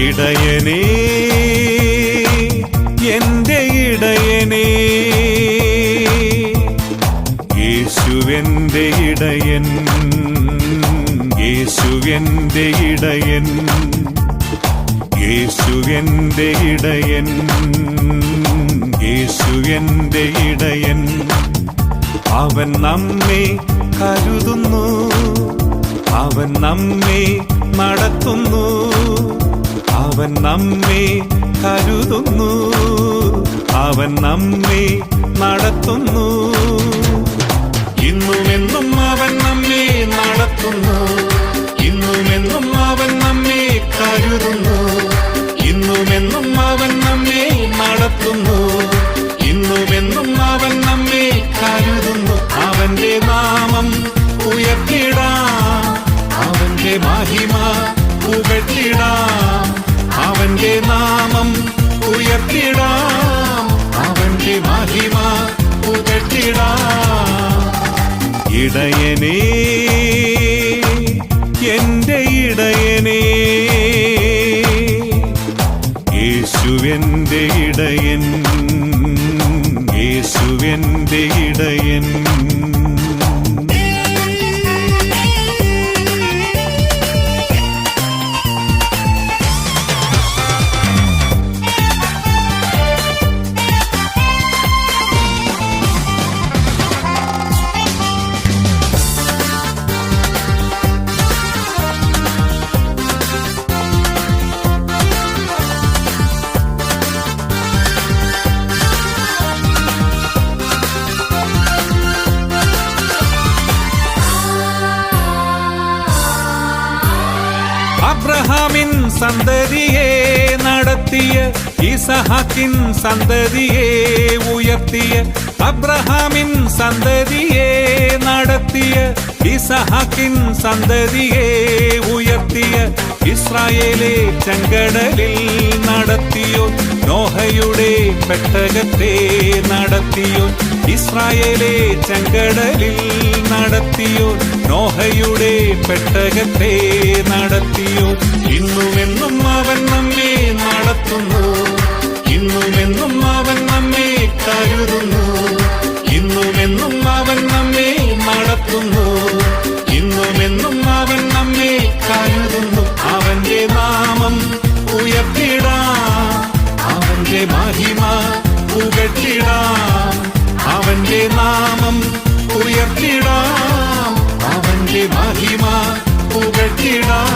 ഇടയനേ എന്റെ ഇടയനേ, യേശുവെന്റെ ഇടയൻ, യേശുവെന്റെ ഇടയൻ, യേശുവെന്റെ ഇടയൻ, യേശുവെന്റെ ഇടയൻ. അവൻ നമ്മെ കരുതുന്നു, അവൻ നമ്മെ നടത്തുന്നു, അവൻ നമ്മെ കരുതുന്നു, അവൻ നമ്മെ നടത്തുന്നു. ഇന്നുമെന്നും അവൻ നമ്മെ നടത്തുന്നു, ഇന്നുമെന്നും അവൻ നമ്മെ കരുതുന്നു, ഇന്നുമെന്നും അവൻ നമ്മെ നടത്തുന്നു, ഇന്നുമെന്നും അവൻ നമ്മെ കരുതുന്നു. അവന്റെ നാമം ഉയർത്തിടാം, അവന്റെ മഹിമ പുകഴ്ത്തിടാം, അവന്റെ നാമം ഉയർത്തിടാം, അവന്റെ മഹിമ പുകഴ്ത്തിടാം. ഇടയനേ എന്റെ ഇടയനേ, യേശുവെന്റെ ഇടയൻ, യേശുവെന്റെ ഇടയൻ. അബ്രഹാമിൻ സന്തതിയെ നടത്തിയ, ഇസഹാക്കിൻ സന്തതിയെ ഉയർത്തിയ, അബ്രഹാമിൻ സന്തതിയെ നടത്തിയ, ഇസഹാക്കിൻ സന്തതിയെ ഉയർത്തിയ, ഇസ്രായേലെ ചെങ്കടലിൽ നടത്തിയോ, നോഹയുടെ പെട്ടകത്തെ നടത്തിയോ, ഇസ്രായേലെ ചെങ്കടലിൽ നടത്തിയോ, നോഹയുടെ പെട്ടകത്തെ നടത്തിയോ. ഇന്നുമെന്നും അവൻ നമ്മെ നടത്തുന്നു, ഇന്നുമെന്നും അവൻ നമ്മെ കരുതുന്നു, ഇന്നുമെന്നും അവൻ നമ്മെ നടത്തുന്നു, ഇന്നുമെന്നും അവൻ നമ്മെ കരുതുന്നു. അവന്റെ നാമം ഉയർത്തിടാം, അവന്റെ മഹിമ പുകഴ്ത്തിടാം, അവന്റെ നാമം ഉയർത്തിടാം, അവന്റെ മഹിമ പുകഴ്ത്തിടാം.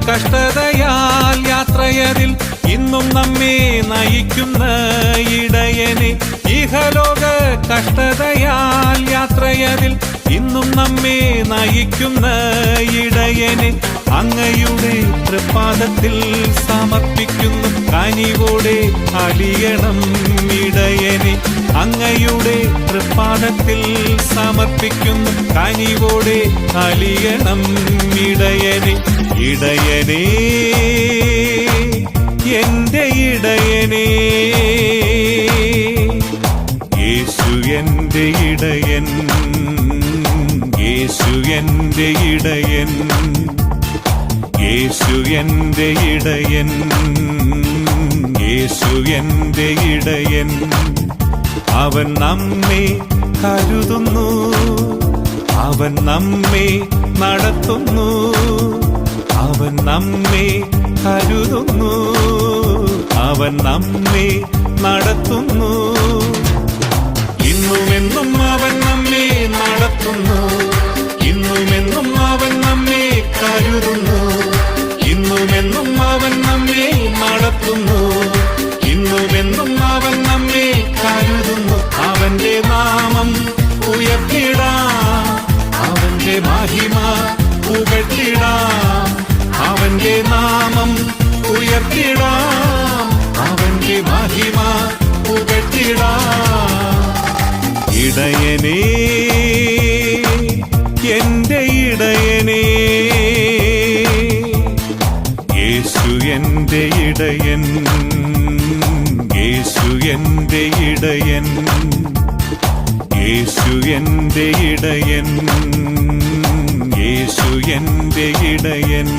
കഷ്ടതയാൽ യാത്രയതിൽ ഇന്നും നമ്മെ നയിക്കുന്ന ഇടയനെ, ഇഹലോക കഷ്ടതയാൽ യാത്രയതിൽ ഇന്നും നമ്മെ നയിക്കുന്ന ഇടയനെ, അങ്ങയുടെ തൃപ്പാദത്തിൽ സമർപ്പിക്കുന്നു, കനിവോടെ അലിയണം ഇടയനെ, അങ്ങയുടെ തൃപ്പാദത്തിൽ സമർപ്പിക്കുന്നു, കനിവോടെ അലിയണം ഇടയനെ. ഇടയനേ എന്റെ ഇടയനേ, യേശു എന്റെ ഇടയൻ, യേശു എന്റെ ഇടയൻ, യേശു എന്റെ ഇടയൻ, യേശു എന്റെ ഇടയൻ. അവൻ നമ്മെ കരുതുന്നു, അവൻ നമ്മെ നടത്തുന്നു, അവൻ നമ്മെ കരുതുന്നു, അവൻ നമ്മെ നടത്തുന്നു. ഇന്നുമെന്നും അവൻ നമ്മെ നടത്തുന്നു, ഇന്നുമെന്നും അവൻ നമ്മെ കരുതുന്നു, ഇന്നുമെന്നും അവൻ നമ്മെ നടത്തുന്നു, ഇന്നുമെന്നും അവൻ നമ്മെ കരുതുന്നു. അവന്റെ നാമം ഉയർത്തിടാം, അവന്റെ മഹിമ ഇടയനേ, എന്റെ ഇടയനേ, യേശു എന്റെ ഇടയൻ, യേശു എന്റെ ഇടയൻ, യേശു എന്റെ ഇടയൻ, യേശു എന്റെ ഇടയൻ.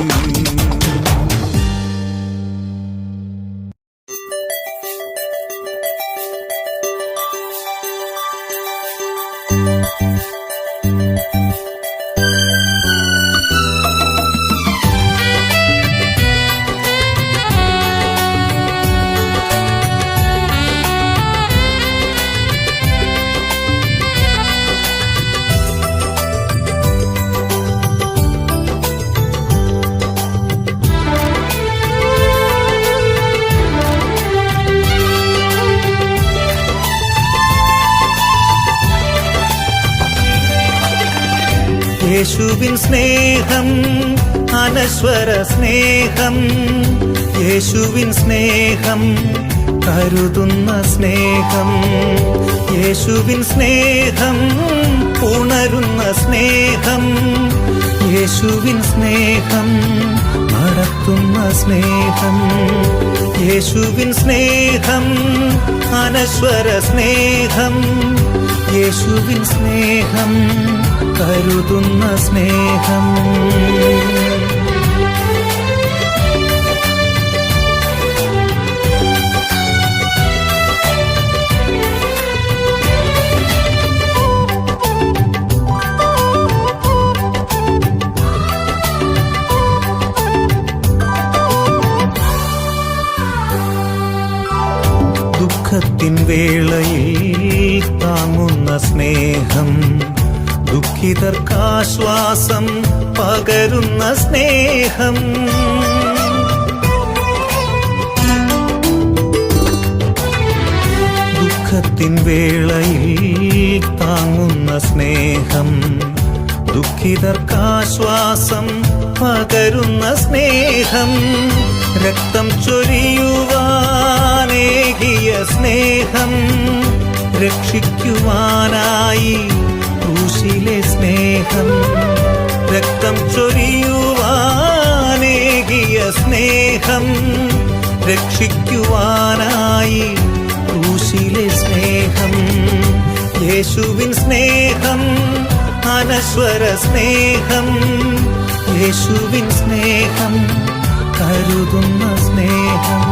യേശുവിൻ സ്നേഹം അനശ്വര സ്നേഹം, യേശുവിൻ സ്നേഹം കരുതുന്ന സ്നേഹം, യേശുവിൻ സ്നേഹം ഉണരുന്ന സ്നേഹം, യേശുവിൻ സ്നേഹം നടത്തുന്ന സ്നേഹം, യേശുവിൻ സ്നേഹം അനശ്വര സ്നേഹം, യേശുവിൻ സ്നേഹം കരുതുന്ന സ്നേഹം. ദുഃഖത്തിൻ വേളയിൽ താങ്ങുന്ന സ്നേഹം, ദുഃഖിതർക്കാശ്വാസം പകരുന്ന സ്നേഹം, ദുഃഖത്തിൻ വേളയിൽ താങ്ങുന്ന സ്നേഹം, ദുഃഖിതർക്കാശ്വാസം പകരുന്ന സ്നേഹം, രക്തം ചൊരിയുവാനേകിയ സ്നേഹം, രക്ഷിക്കുവാനായി ക്രൂശിലെ സ്നേഹം, രക്തം ചൊരിയുവാനേകിയ സ്നേഹം, രക്ഷിക്കുവാനായി ക്രൂശിലെ സ്നേഹം, യേശുവിൻ സ്നേഹം അനശ്വര സ്നേഹം, യേശുവിൻ സ്നേഹം കരുതുന്ന സ്നേഹം.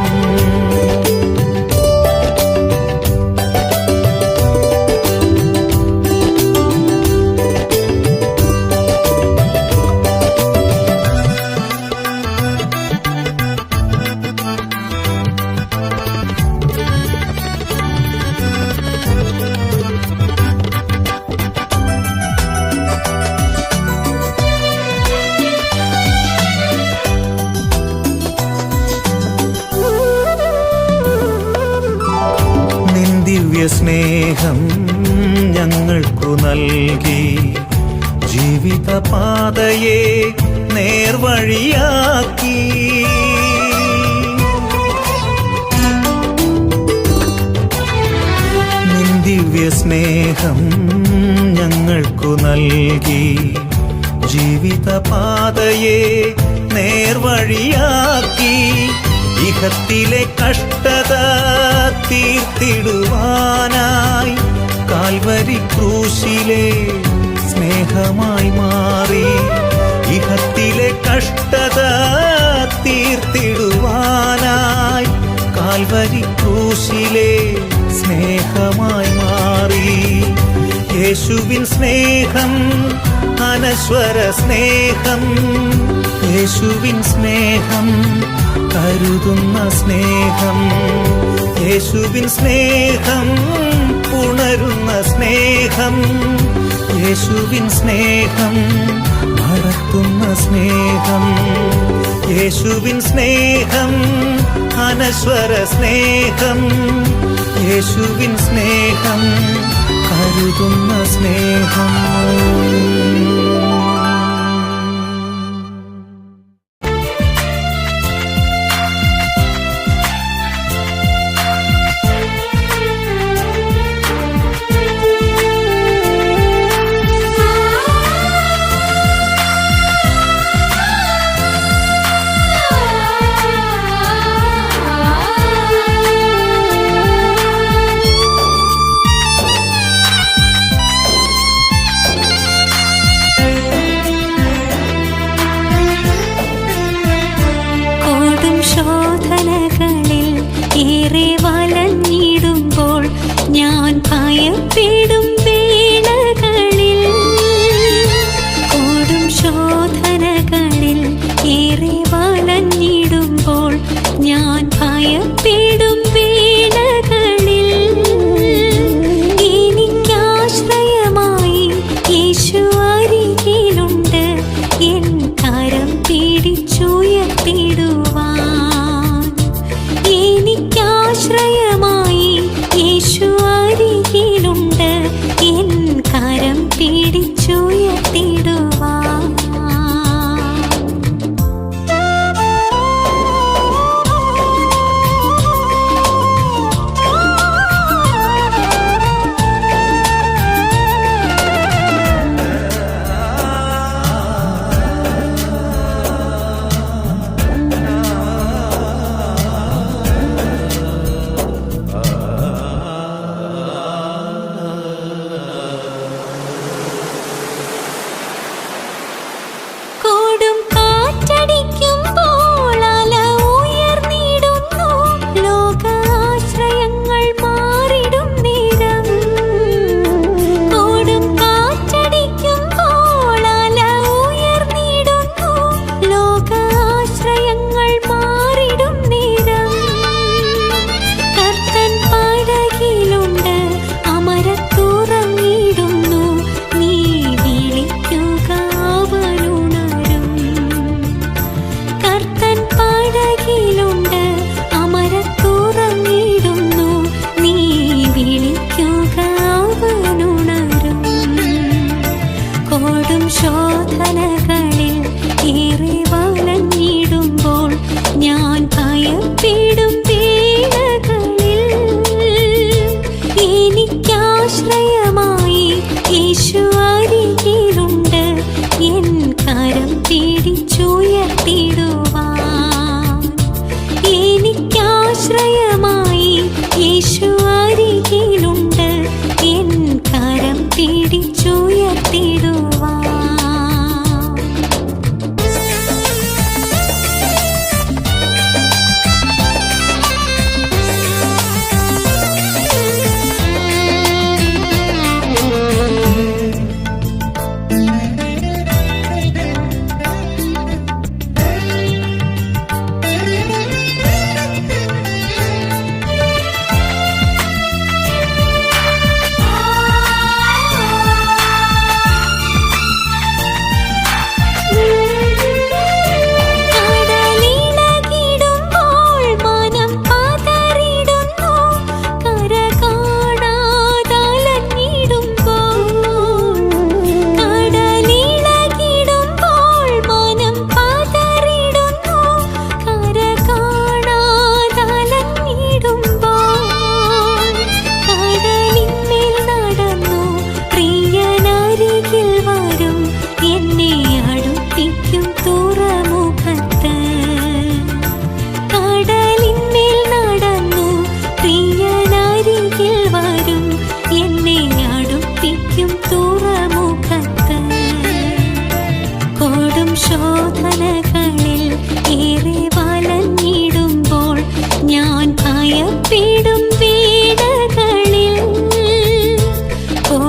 സ്നേഹം ഞങ്ങൾക്കു നൽകി ജീവിതപാതയെ നേർവഴിയാക്കി, നിൻ ദിവ്യ സ്നേഹം ഞങ്ങൾക്കു നൽകി ജീവിതപാതയെ നേർവഴിയാക്കി, ഇഹത്തിലെ കഷ്ടത തീർത്തിടുവാനായി കാൽവരി ക്രൂശിലെ സ്നേഹമായി മാറി, ഇഹത്തിലെ കഷ്ടത തീർത്തിടുവാനായി കാൽവരി ക്രൂശിലെ സ്നേഹമായി മാറി, യേശുവിൻ സ്നേഹം അനശ്വര സ്നേഹം, യേശുവിൻ സ്നേഹം കരുതുന്ന സ്നേഹം, യേശുവിൻ സ്നേഹം ഉണരുന്ന സ്നേഹം, യേശുവിൻ സ്നേഹം നടത്തുന്ന സ്നേഹം, യേശുവിൻ സ്നേഹം അനശ്വര സ്നേഹം, യേശുവിൻ സ്നേഹം കരുതുന്ന സ്നേഹം.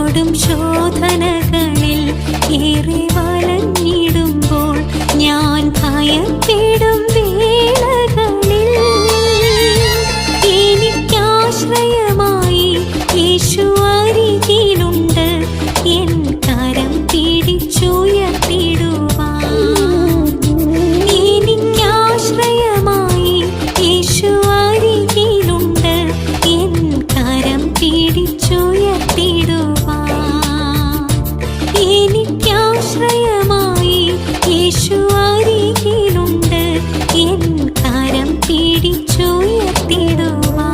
കൊടും ശോധനകളിൽ ഏറെ വലഞ്ഞിടുമ്പോൾ ഞാൻ ഭയപ്പെടും വേളകളിൽ എനിക്കാശ്രയമായി യേശു അരികിലുണ്ട് എൻ കരം പിടിച്ചുയർത്തിടുവാൻ എനിക്കാശ്രയമായി യേശു അരികിലുണ്ട് എൻ കരം പിടിച്ചുയർത്തിടുവാൻ എനിക്കാശ്രയമായി യേശു അരികിലുണ്ട് എൻ കരം പിടിച്ചുയർത്തിടുവാൻ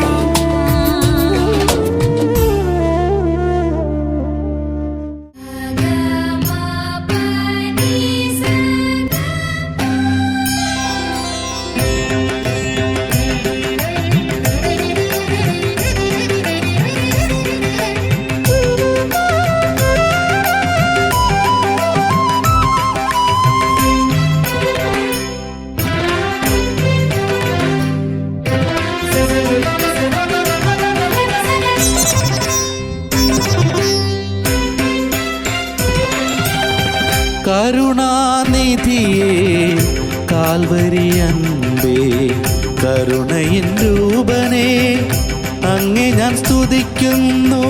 കരുണാനിധിയേ കാൽവരി അൻപേ കരുണയിൻ രൂപനേ അങ്ങേ ഞാൻ സ്തുതിക്കുന്നു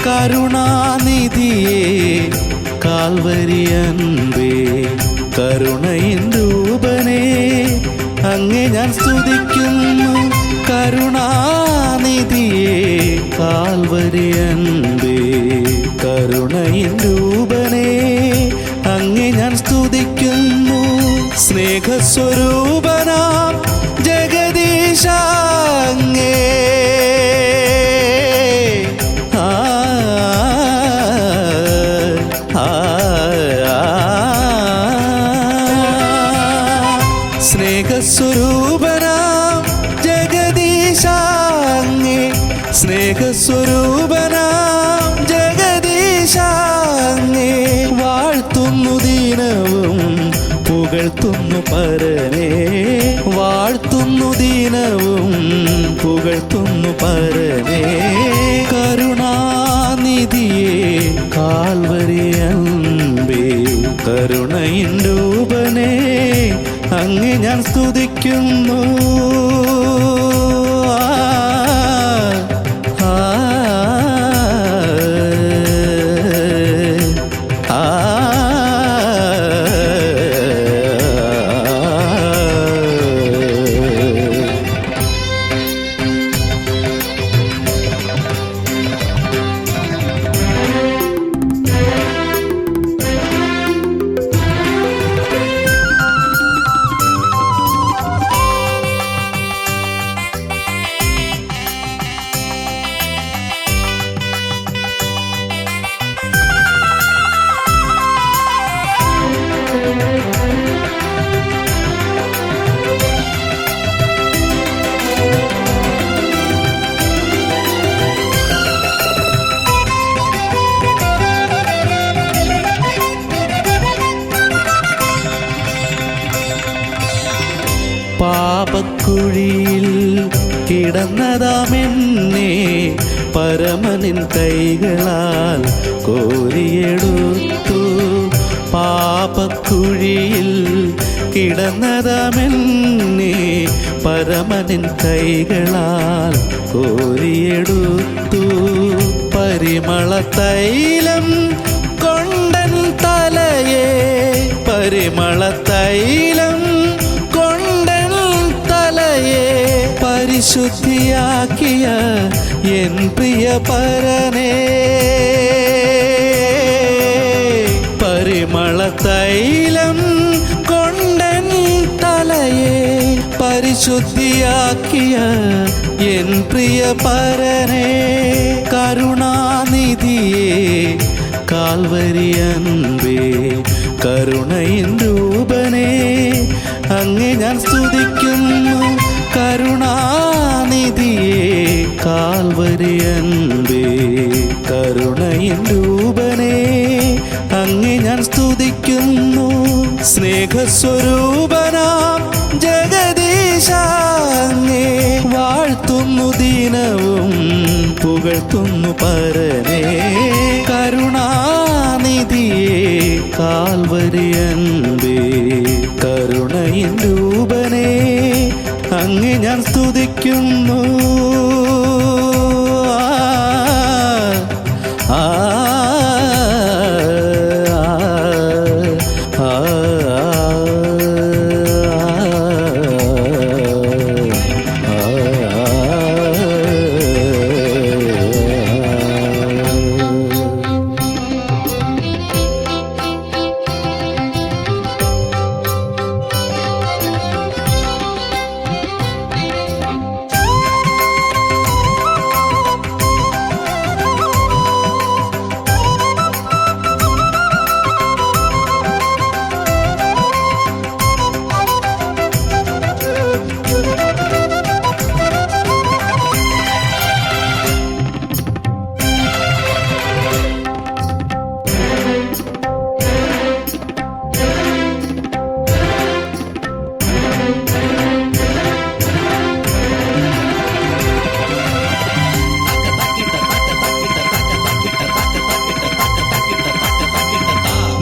കരുണാനിധിയേ കാൽവരി അൻപേ കരുണയിൻ രൂപനേ അങ്ങേ ഞാൻ സ്തുതിക്കുന്നു കരുണാനിധിയേ കാൽവരി അൻപേ കരുണയിൻ രൂപനേ അങ്ങേ ഞാൻ സ്തുതിക്കുന്നു സ്നേഹസ്വരൂപനാം ജഗദീശ അങ്ങേ സ്നേഹസ്വരൂപനാം ജഗദീശ അങ്ങേ സ്നേഹസ്വരൂപനാം ജഗദീശ അങ്ങേ വാഴ്ത്തുന്നു ദിനവും പുകഴ്ത്തുന്നു പരനേ വാഴ്ത്തുന്നു ദിനവും പുകഴ്ത്തുന്നു പരനേ കരുണാനിധിയേ കാൽവരി അൻപേ കരുണയിൻ രൂപനേ അങ്ങേ ഞാൻ സ്തുതിക്കുന്നു പാപക്കുഴിയിൽ കിടന്നതാമെന്നെ പരമനിൻ കൈകളാൽ കോരിയെടുത്തു പാപക്കുഴിയിൽ കിടന്നതാമെന്നെ പരമനിൻ കൈകളാൽ കോരിയെടുത്തു പരിമള തൈലം കൊണ്ടൻ തലയെ പരിമള തൈലം പരിശുദ്ധിയാക്കിയ എൻ പ്രിയ പരനേ പരിമള തൈലം കൊണ്ടൻ തലയെ പരിശുദ്ധിയാക്കിയ എൻ പ്രിയ പരനേ കരുണാനിധിയേ കാൽവരി അൻപേ കരുണയിൻ രൂപനേ അങ്ങേ ഞാൻ സ്തുതിക്കുന്നു കരുണാനിധിയേ കാൽവരി അൻപേ കരുണയിൻ രൂപനേ അങ്ങേ ഞാൻ സ്തുതിക്കുന്നു സ്നേഹസ്വരൂപനാം ജഗദീശ അങ്ങേ വാഴ്ത്തുന്നു ദിനവും പുക പുകഴ്ത്തുന്നു പരനേ. കരുണാനിധിയേ കാൽവരി അൻപേ കരുണയിൻ രൂപനേ അങ്ങേ ഞാൻ സ്തുതിക്കുന്നു. ആ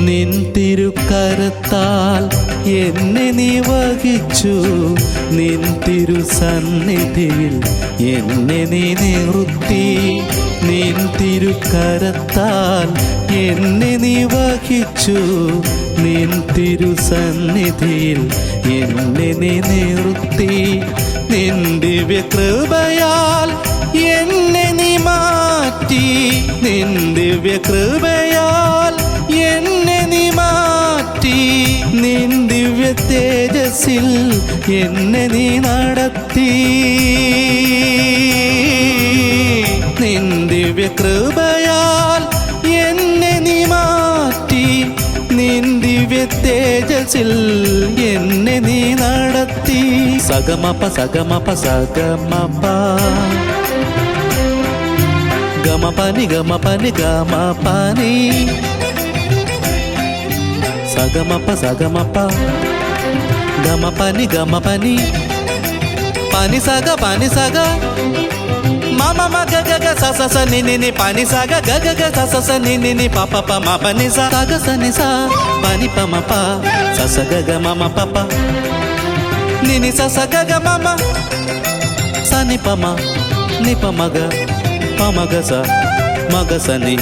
നിൻ തിരുക്കരത്താൽ എന്നെ നീ വഹിച്ചു. നിൻ തിരുസന്നിധിയിൽ എന്നെ നീ നിർത്തി. നിൻ തിരുക്കരത്താൽ എന്നെ നീ വഹിച്ചു. നിൻ തിരുസന്നിധിയിൽ എന്നെ നീ നിർത്തി. നിൻ ദിവ്യകൃപയാൽ എന്നെ നീ മാറ്റി. നിൻ ദിവ്യകൃപയാൽ എന്നെ നീ മാറ്റി. നിൻ ദിവ്യ തേജസ്സിൽ എന്നെ നീ നടത്തി. നിൻ ദിവ്യ കൃപയാൽ എന്നെ നീ മാറ്റി. നിൻ ദിവ്യ തേജസ്സിൽ എന്നെ നീ നടത്തി. സഗമപ സഗമപ സഗമപ ഗമപനി ഗമപനി ഗമപനി സഗമപ സഗമപ ഗമപനി ഗമപനി പനി സഗ మమ మగ గగ సస స ని ని ని పని సగ గగ గ సస స ని ని ని ప ప ప మ ప ని స సగ స ని స పని ప మ ప స స గ గ మ మ ప ప ని ని స స గ గ మ మ స ని ప మ ని ప మ గ ప మ గ స మ గ స ని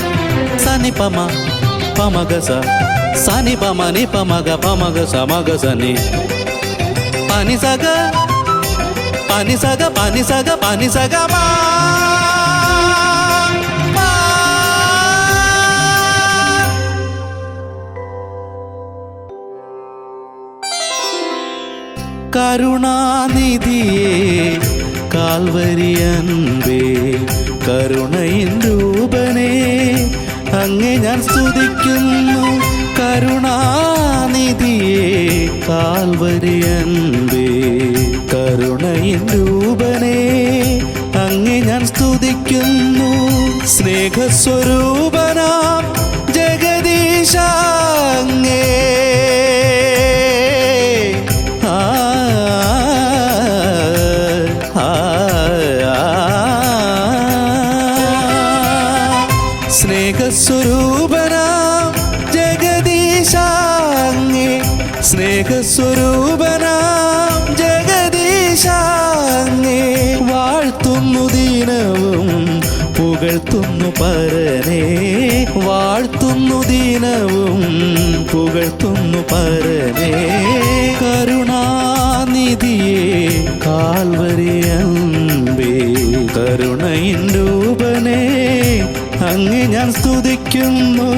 స ని ప మ ప మ గ స స ని ప మ ని ప మ గ ప మ గ స మ గ స ని పని సగ pani saga pani saga pani saga ma കരുണാനിധിയേ കാൽവരി അൻപേ കരുണയിൻ രൂപനേ അങ്ങേ ഞാൻ സ്തുതിക്കുന്നു. കരുണാനിധിയേ കാൽവരി അൻപേ കരുണയിൻ രൂപനേ അങ്ങേ ഞാൻ സ്തുതിക്കുന്നു. സ്നേഹസ്വരൂപനാം ജഗദീശ അങ്ങേ സ്നേഹസ്വരൂപനാം ജഗദീശ അങ്ങേ സ്നേഹസ്വരൂപനാം ജഗദീശ അങ്ങേ വാഴ്ത്തുന്നു ദിനവും പുകഴ്ത്തുന്നു പരനേ. വാഴ്ത്തുന്നു ദിനവും പുകഴ്ത്തുന്നു പരനേ. കരുണാനിധിയേ കാൽവരി അൻപേ കരുണയിൻ രൂപനേ അങ്ങേ ഞാൻ സ്തുതിക്കുന്നു.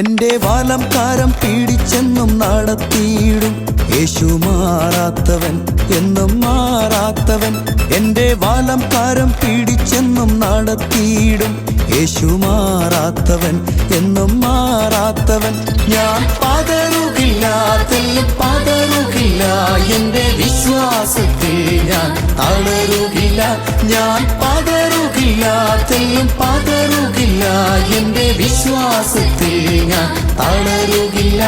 എന്റെ വാലം കാരം പീഡിച്ചെന്നും നടത്തിയിടും യേശു മാറാത്തവൻ എന്നും മാറാത്തവൻ. എന്റെ വാലം കാരം പീഡിച്ചെന്നും നടത്തിയിടും യേശു മാറാത്തവൻ എന്നും മാറാത്തവൻ. ഞാൻ പതറുകില്ല, തെല്ലും പതറുകില്ല, എന്റെ വിശ്വാസത്തിൽ ഞാൻ തളരുകില്ല. ഞാൻ പതറുകില്ല, തെല്ലും പതറുകില്ല, എന്റെ വിശ്വാസത്തിൽ ഞാൻ തളരുകില്ല.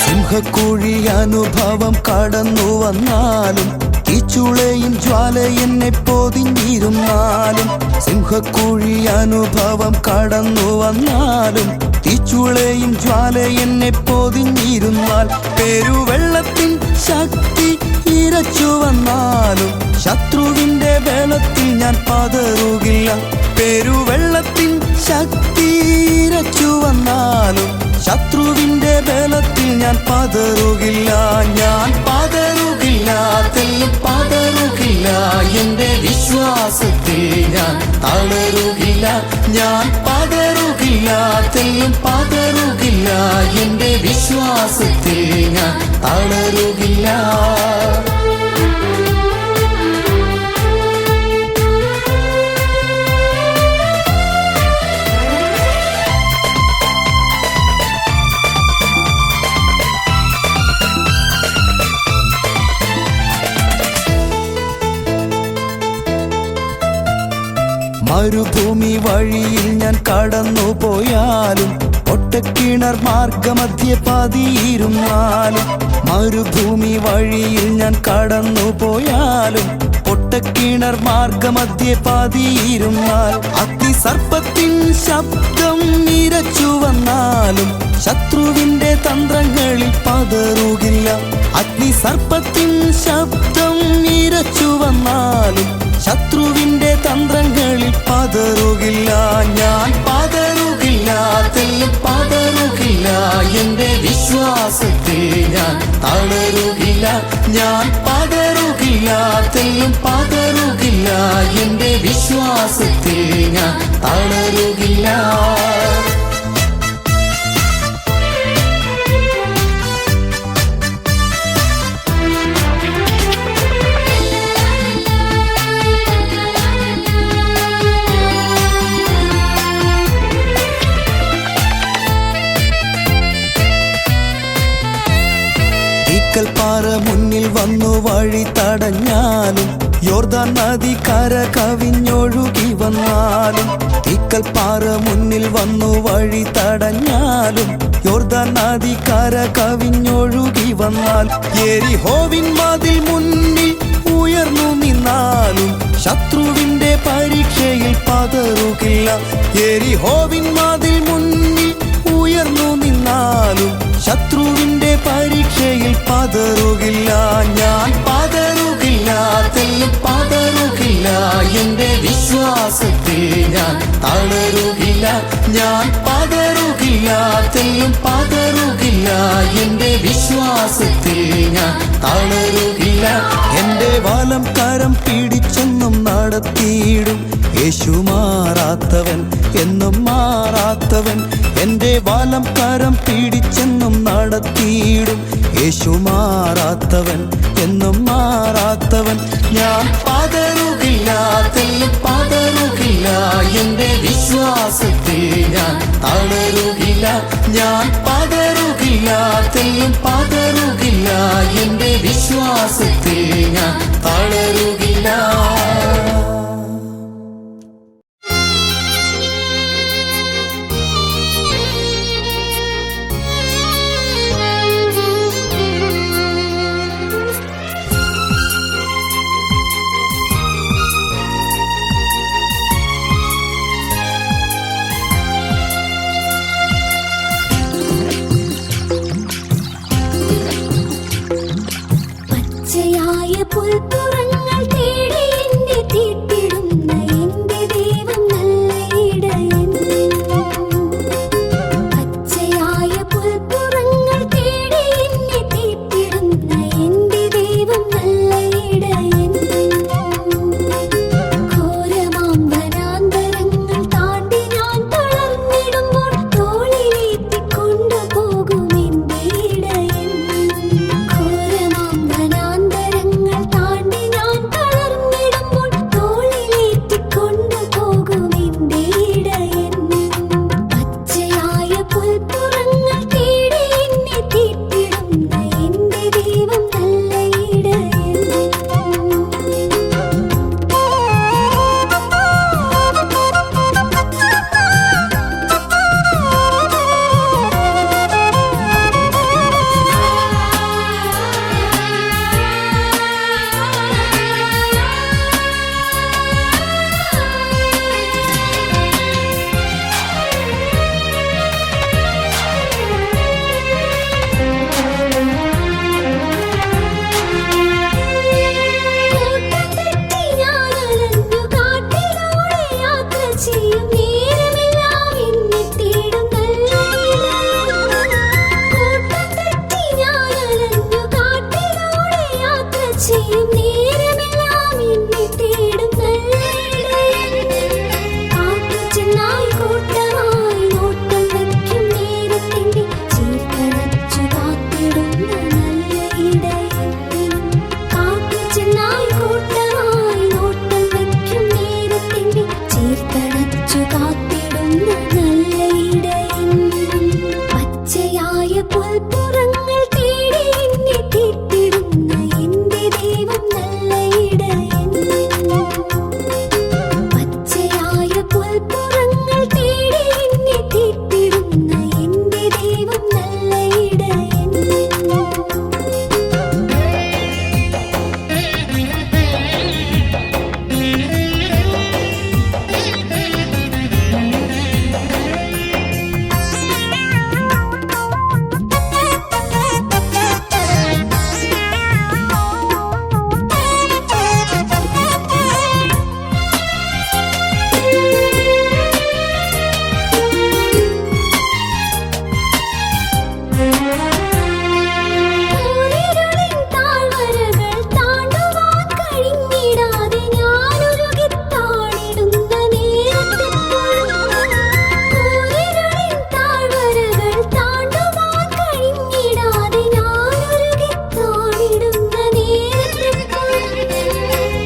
സിംഹക്കുഴി അനുഭവം കടന്നു വന്നാലും തീച്ചുളയും ജ്വാല എന്നെ പൊതിഞ്ഞിരുന്നാലും. സിംഹക്കുഴി അനുഭവം കടന്നു വന്നാലും തീച്ചുളയും ജ്വാല എന്നെ പൊതിഞ്ഞിരുന്നാൽ. പെരുവെള്ളത്തിൻ ശക്തി ഇരച്ചു വന്നാലും ശത്രുവിന്റെ ബലത്തിൽ ഞാൻ പതറുകില്ല. പെരുവെള്ളത്തിൻ ശക്തി ഇരച്ചു വന്നാലും ശത്രുവിന്റെ ബലത്തിൽ ഞാൻ പതറുകില്ല. ഞാൻ പതറുകില്ല, തെല്ലും പതറുകില്ല, എന്റെ വിശ്വാസത്തിൽ ഞാൻ തളരുകില്ല. ഞാൻ പതറുകില്ല, തെല്ലും പതറുകില്ല, എന്റെ വിശ്വാസത്തിൽ ഞാൻ തളരുകില്ല. മരുഭൂമി വഴിയിൽ ഞാൻ കടന്നു പോയാലും ഒട്ടക്കിണർ മാർഗമധ്യേ പതിയിരുന്നാലും. മരുഭൂമി വഴിയിൽ ഞാൻ കടന്നു പോയാലും ഒട്ടക്കിണർ മാർഗമധ്യേ പതിയിരുന്നാൽ. അഗ്നിസർപ്പത്തിൻ ശബ്ദം ഇരച്ചു വന്നാലും ശത്രുവിന്റെ തന്ത്രങ്ങളിൽ പതറുകില്ല. അഗ്നിസർപ്പത്തിൻ ശബ്ദം ഇരച്ചു വന്നാലും ശത്രുവിന്റെ തന്ത്രങ്ങളിൽ പതറുകില്ല. ഞാൻ പതറുകില്ല, തെല്ലും പതറുകില്ല, എന്റെ വിശ്വാസത്തിൽ ഞാൻ തളരുകില്ല. ഞാൻ പതറുകില്ല, തെല്ലും പതറുകില്ല, എന്റെ വിശ്വാസത്തിൽ ഞാൻ തളരുകില്ല. പാറ മുന്നിൽ വന്നു വഴി തടഞ്ഞാലും യോർദാൻ നദി കര കവിഞ്ഞൊഴുകി വന്നാലും. പാറ മുന്നിൽ വന്നു വഴി തടഞ്ഞാലും യോർദാൻ നദി കര കവിഞ്ഞൊഴുകി വന്നാൽ. യെരിഹോവിൻ മതിൽ മുന്നിൽ ഉയർന്നു നിന്നാലും ശത്രുവിന്റെ പരീക്ഷയിൽ പതറുകില്ല. യെരിഹോവിൻ മതിൽ മുന്നിൽ ഉയർന്നു നിന്നാലും ശത്രുവിന്റെ പരീക്ഷയിൽ പതറുകില്ല. ഞാൻ പതറുകില്ല, തെല്ലും പതറുകില്ല, എന്റെ വിശ്വാസത്തിൽ ഞാൻ തളരുകില്ല. ഞാൻ പതറുകില്ല, തെല്ലും പതറുകില്ല, എന്റെ വിശ്വാസത്തിൽ ഞാൻ തളരുകില്ല. എന്റെ വാലം കരം പിടിച്ചെന്നും നടത്തിയിടും യേശു മാറാത്തവൻ എന്നും മാറാത്തവൻ. എന്റെ വാലം കരം പിടിച്ചെന്നും നടത്തിയിടും യേശു മാറാത്തവൻ എന്നും മാറാത്തവൻ. ഞാൻ പതറുകില്ല, തെല്ലും പതറുകില്ല, എന്റെ വിശ്വാസത്തിൽ ഞാൻ തളരുകില്ല. ഞാൻ പതറുകില്ല, തെല്ലും പതറുകില്ല, എന്റെ വിശ്വാസത്തിൽ ഞാൻ തളരുകില്ല. പുൽപ്പുറങ്ങൾ തേടി എന്നെ തീട്ടിടുന്ന എന്റെ ചെയ്യും നേരമെല്ലാം എന്നെ തേടും നല്ല ഇടയൻ. കാട്ടുചെന്നായി കൂട്ടമായി നോട്ടം വയ്ക്കും നേരത്തെന്നെ ചേർത്തണച്ചു കാത്തിടുന്ന നല്ല ഇടയൻ. കാട്ടുചെന്നായി കൂട്ടമായി നോട്ടം വയ്ക്കും നേരത്തെന്നെ ചേർത്തണച്ചു കാത്തിടുന്ന നല്ല ഇടയൻ. പച്ചയായ പുൽപ്പുറങ്ങൾ തേടി എന്നെ തീർത്തിടുന്ന എന്റെ ദൈവം നല്ല ഇടയൻ. പച്ചയായ പുൽപ്പുറങ്ങൾ തേടി എന്നെ തീർത്തിടുന്ന എന്റെ ദൈവം നല്ല ഇടയൻ. പൂരിരുളിൻ താഴ്വരകൾ താണ്ടുവാൻ കഴിഞ്ഞിടാതെ ഞാനൊരുകി താണിടുന്ന നേരത്തെപ്പോഴും. പൂരിരുളിൻ താഴ്വരകൾ താണ്ടുവാൻ കഴിഞ്ഞിടാതെ ഞാനൊരുകി താണിടുന്ന നേരത്തെപ്പോഴും.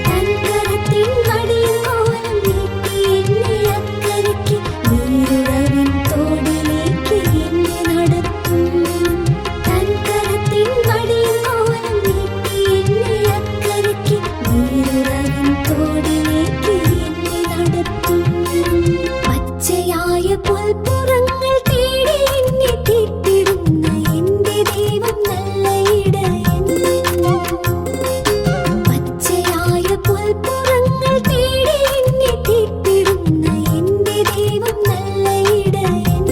തൻകരത്തിൻ വടിയും കോലും നീട്ടി എന്നെ അക്കരയ്ക്ക് നീരുറവിൻ തോടിലേക്ക് എന്നെ നടത്തും. തൻകരത്തിൻ വടിയും കോലും നീട്ടി എന്നെ അക്കരയ്ക്ക് നീരുറവിൻ തോടിലേക്ക് എന്നെ നടത്തും. പച്ചയായ പുൽപ്പുറങ്ങൾ തേടി എന്നെ തീർത്തിടുന്ന എന്റെ ദൈവം നല്ല ഇടയൻ. പച്ചയായ പുൽപ്പുറങ്ങൾ തേടി എന്നെ തീർത്തിടുന്ന എന്റെ ദൈവം നല്ല ഇടയൻ.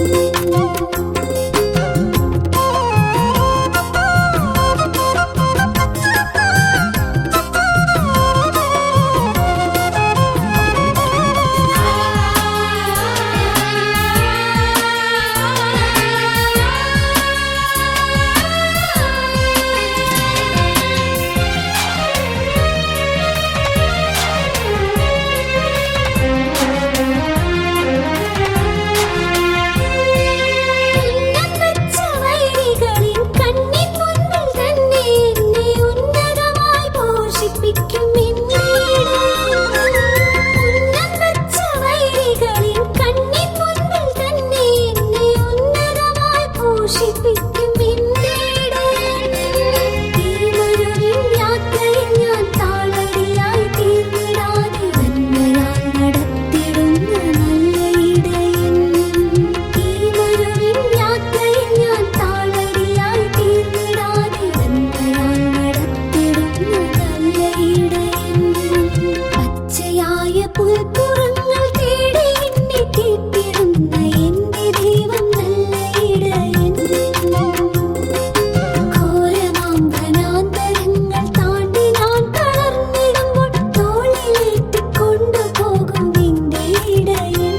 ഉന്നം വെച്ച വൈരികളിൻ കണ്ണിൻ മുൻപിൽ തന്നെ എന്നെ ഉന്നതമായി പോഷിപ്പിക്കും എന്റെ ഇടയൻ. ഉന്നം വെച്ച വൈരികളിൻ കണ്ണിൻ മുൻപിൽ തന്നെ എന്നെ ഉന്നതമായി പോഷിപ്പിക്കും എന്റെ ഇടയൻ. ഈ മരുവിൻ യാത്രയിൽ ഞാൻ താളടിയായി തീർന്നിടാതെ നന്മയാൽ നടത്തിടുന്ന നല്ല ഇടയൻ. ഈ മരുവിൻ യാത്രയിൽ ഞാൻ താളടിയായി തീർന്നിടാതെ നന്മയാൽ നടത്തിടുന്ന നല്ല ഇടയൻ. പച്ചയായ പുൽപ്പുറങ്ങൾ തേടി എന്നെ തീർത്തിടുന്ന എന്റെ ദൈവം നല്ല ഇടയൻ. ഘോരമാം വനാന്തരങ്ങൾ താണ്ടി ഞാൻ തളർന്നിടുമ്പോൾ തോളിലേറ്റിക്കൊണ്ടുപോകും എന്റെ ഇടയൻ.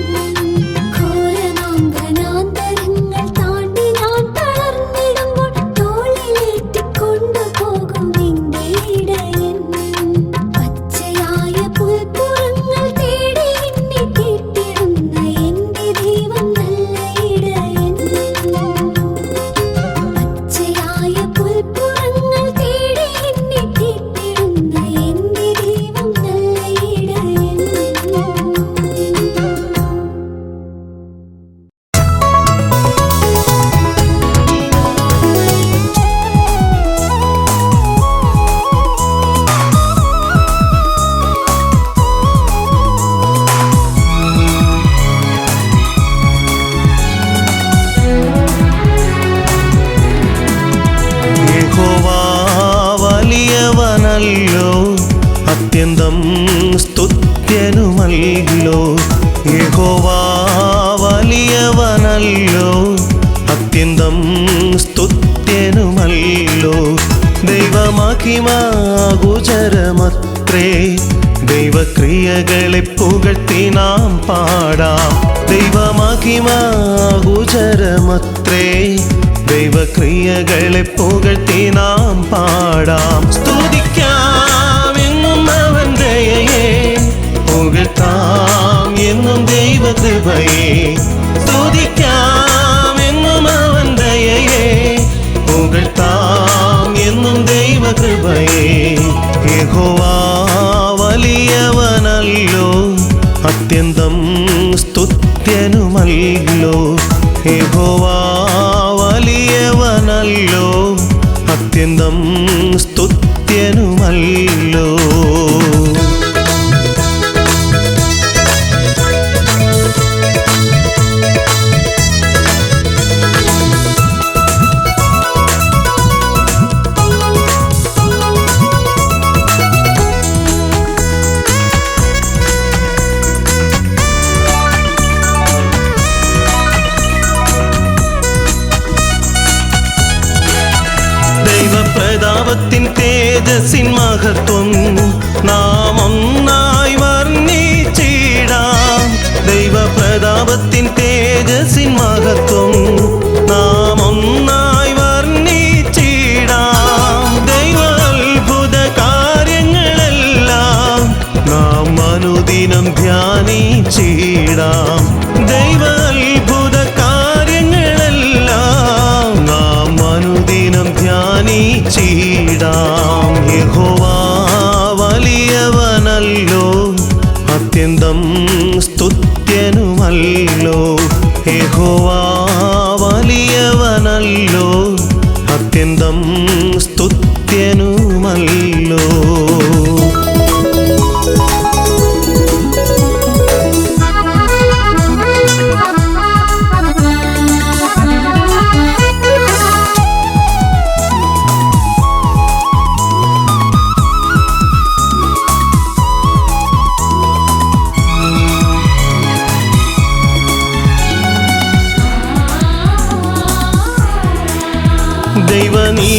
ഘോരമാം വനാന്തരങ്ങൾ താണ്ടി ഞാൻ തളർന്നിടുമ്പോൾ തോളിലേറ്റിക്കൊണ്ടുപോകും എന്റെ ഇടയൻ. പച്ചയായ പുൽപ്പുറങ്ങൾ തേടി എന്നെ തീർത്തിടുന്ന എന്റെ ദൈവം നല്ല ഇടയൻ. പച്ചയായ പുൽപ്പുറങ്ങൾ തേടി എന്നെ തീർത്തിടുന്ന എന്റെ ദൈവം നല്ല ഇടയൻ. യഹോവാ വലിയവനല്ലോ, അത്യന്തം സ്തുത്യനുമല്ലോ. യഹോവാ വലിയവനല്ലോ, അത്യന്തം സ്തുത്യനുമല്ലോ. ദൈവമഹിമാഗോചരമത്രേ, ദൈവക്രിയകളെ പുകഴ്ത്തി നാം പാടാം. ദൈവമഹിമാഗോചരമത്രേ, ദൈവക്രിയകളെ പുകഴ്ത്തി നാം പാടാം. സ്തുതിക്കാം ദൈവകൃപയെ സ്തുതിക്കാം എന്നും അവൻ ദയയെ പുകഴ്ത്താം എന്നും ദൈവകൃപയെ യഹോവ വലിയവനല്ലോ അത്യന്തം സ്തുത്യനുമല്ലോ യഹോവ വലിയവനല്ലോ അത്യന്തം സ്തുത്യനുമല്ലോ ദൈവപ്രതാപത്തിൻ തേജസ്സിൻ മഹത്വം നാം ഒന്നായി വർണ്ണിച്ചിടാം ദൈവപ്രതാപത്തിൻ തേജസ്സിൻ മഹത്വം നാം ഒന്നായി വർണ്ണിച്ചിടാം ദൈവ അത്ഭുത കാര്യങ്ങളെല്ലാം നാം അനുദിനം ധ്യാനിച്ചിടാം ദൈവ അത്ഭുത കാര്യങ്ങളെല്ലാം നാം അനുദിനം ധ്യാനിച്ചിടാം യഹോവ വലിയവനല്ലോ അത്യന്തം സ്തുത്യനുമല്ലോ യഹോവ വലിയവനല്ലോ അത്യന്തം സ്തുത്യനുമല്ലോ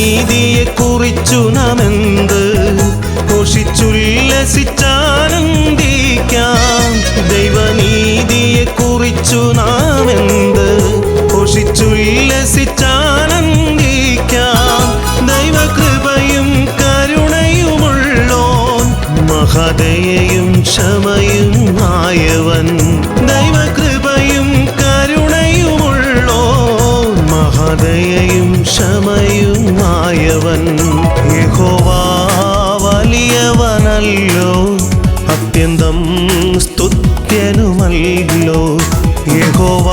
ദൈവനീതിയെക്കുറിച്ചു നാം എന്ത് ഘോഷിച്ചുല്ലസിച്ചാനന്ദിക്കാം ദൈവനീതിയെക്കുറിച്ചു നാം എന്ത് ഘോഷിച്ചുല്ലസിച്ചാനന്ദിക്കാം ദൈവകൃപയും കരുണയുമുള്ളോൻ മഹദയയും ക്ഷമയും ആയവൻ ദൈവകൃപയും കരുണയുമുള്ളോൻ മഹദയയും ക്ഷമയും ആയവൻ യഹോവ വലിയവനല്ലോ അത്യന്തം സ്തുത്യനുമല്ലോ യഹോവ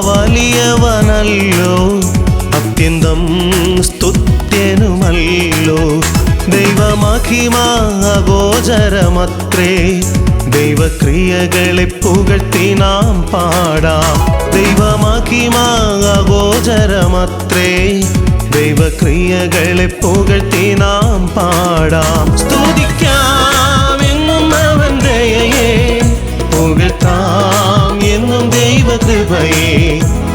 വലിയവനല്ലോ അത്യന്തം സ്തുത്യനുമല്ലോ ദൈവമഹിമ അഗോചരമത്രേ ദൈവക്രിയകളെ പുകഴ്ത്തി നാം പാടാം ദൈവമഹിമ അഗോചരമത്രേ ദൈവക്രിയകളെ പുകഴ്ത്തി നാം പാടാം സ്തുതിക്കാം എന്നും അവൻ ദയയെ പുകഴ്ത്താം എന്നും ദൈവകൃപയെ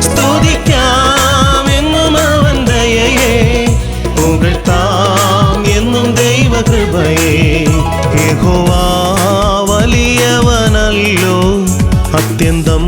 സ്തുതിക്കാം എന്നും അവൻ ദയയെ പുകഴ്ത്താം എന്നും ദൈവകൃപയെ യഹോവ വലിയവനല്ലോ അത്യന്തം